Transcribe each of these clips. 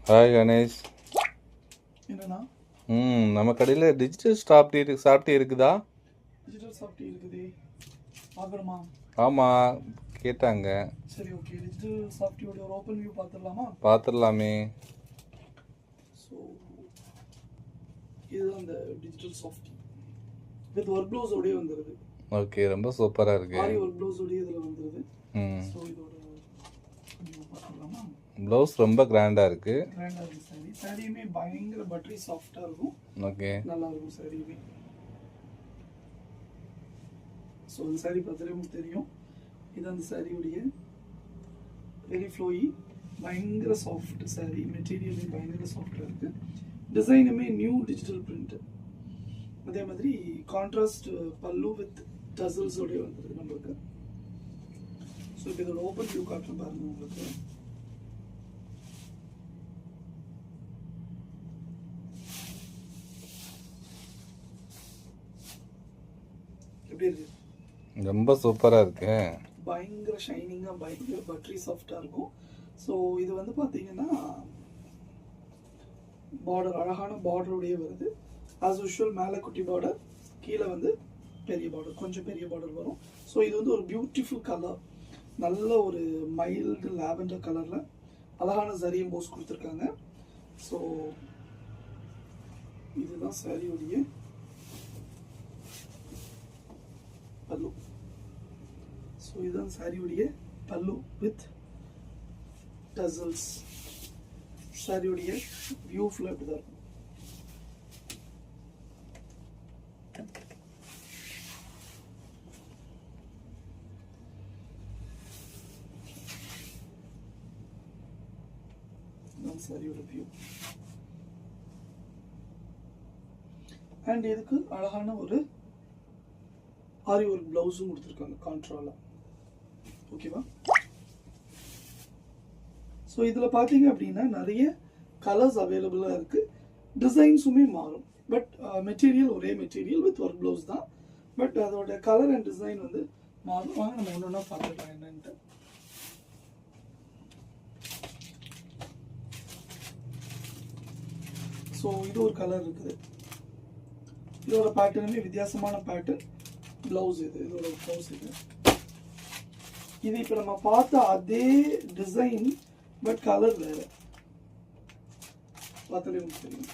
Hi Ganesh. என்னண்ணா? நம்ம கடையில் டிஜிட்டல் சாப்பிட்டு இருக்குதா? டிஜிட்டல் சாஃப்ட் இருக்குது. பார்க்கணுமா? ஆமாம், கேட்டாங்க. சரி, ஓகே. டிஜிட்டல் சாஃப்டியோட ஒரு ஓப்பன் வியூ பார்த்துடலாமா? பார்த்துடலாமே. ஸோ இதுதான் அந்த டிஜிட்டல் சாஃப்டி வித் ஒர்க் ப்ளவுஸோடய வந்துடுது. ஓகே, ரொம்ப சூப்பராக இருக்கு. ஆரி ஒர்க் ப்ளவுஸோடய இதில் வந்துடுது. ஸோ இதோட பார்த்துடலாமா? ப்ளவுஸ் ரொம்ப கிராண்டாக இருக்கு. கிராண்டாக இருக்குது சாரி. சாரியுமே பயங்கர பட்டரி சாஃப்டாக இருக்கும். ஓகே, நல்லா இருக்கும் சாரியுமே. ஸோ அந்த சாரி பார்த்தாலே உங்களுக்கு தெரியும். இது அந்த சாரியுடைய வெரி ஃப்ளோயி, பயங்கர சாஃப்ட் சாரி. மெட்டீரியலுமே பயங்கர சாஃப்டாக இருக்குது. டிசைனுமே நியூ டிஜிட்டல் பிரிண்ட். அதே மாதிரி கான்ட்ராஸ்ட் பல்லு வித் டசல்ஸோடய வந்துடுது நம்மளுக்கு. ஸோ இப்போ இதோட ஓப்பன் வியூ காட்டுறேன் பாருங்க உங்களுக்கு. எப்படி இருக்கு? ரொம்ப சூப்பராக இருக்கு. பயங்கர ஷைனிங்காக, பயங்கர பட்டரி சாஃப்டாக இருக்கும். ஸோ இது வந்து பார்த்தீங்கன்னா பார்டர், அழகான பார்டரோடையே வருது. ஆஸ் யூஷுவல் மேலே குட்டி பார்டர், கீழே வந்து பெரிய பார்டர், கொஞ்சம் பெரிய பார்டர் வரும். ஸோ இது வந்து ஒரு பியூட்டிஃபுல் கலர், நல்ல ஒரு மைல்டு லாவெண்டர் கலரில் அழகான ஜரி எம்போஸ் கொடுத்துருக்காங்க. ஸோ இதுதான் சாரியோடைய பல்லு. ஸோ இதுதான் சாரியோடைய பல்லு வித் டசல்ஸ். சாரியோடைய வியூ ஃபுல்லாக இப்படி தான் இருக்கும். சாரியோட வியூ. அண்ட் இதுக்கு அழகான ஒரு ஆரி ஒர்க் பிளவுஸும் கொடுத்துருக்காங்க கான்ட்ரால. ஓகேவா? ஸோ இதில் பார்த்தீங்க அப்படின்னா நிறைய கலர்ஸ் அவைலபிளாக இருக்குது. டிசைன்ஸுமே மாறும். பட் மெட்டீரியல் ஒரே மெட்டீரியல் வித் ஒர்க் ப்ளவுஸ் தான். பட் அதோட கலர் அண்ட் டிசைன் வந்து மாறும். வாங்க நம்ம ஒன்று ஒன்றா பார்த்துக்கலாம் என்னன்ட்டு. ஸோ இது ஒரு கலர் இருக்குது. இதோட பேட்டர்னுமே வித்தியாசமான பேட்டர்ன். ப்ளவுஸ் இதோட ப்ளவுஸ் இது. இப்போ நம்ம பார்த்த அதே டிசைன் பட் கலர் வேறு. பார்த்தாலே உங்களுக்கு தெரியும்.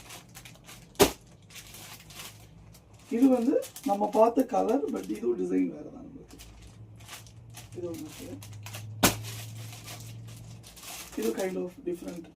இது வந்து நம்ம பார்த்த கலர் பட் இது டிசைன் வேறு தான் நம்மளுக்கு. இது ஒன்று, இது கைண்ட் ஆஃப் டிஃப்ரெண்ட்.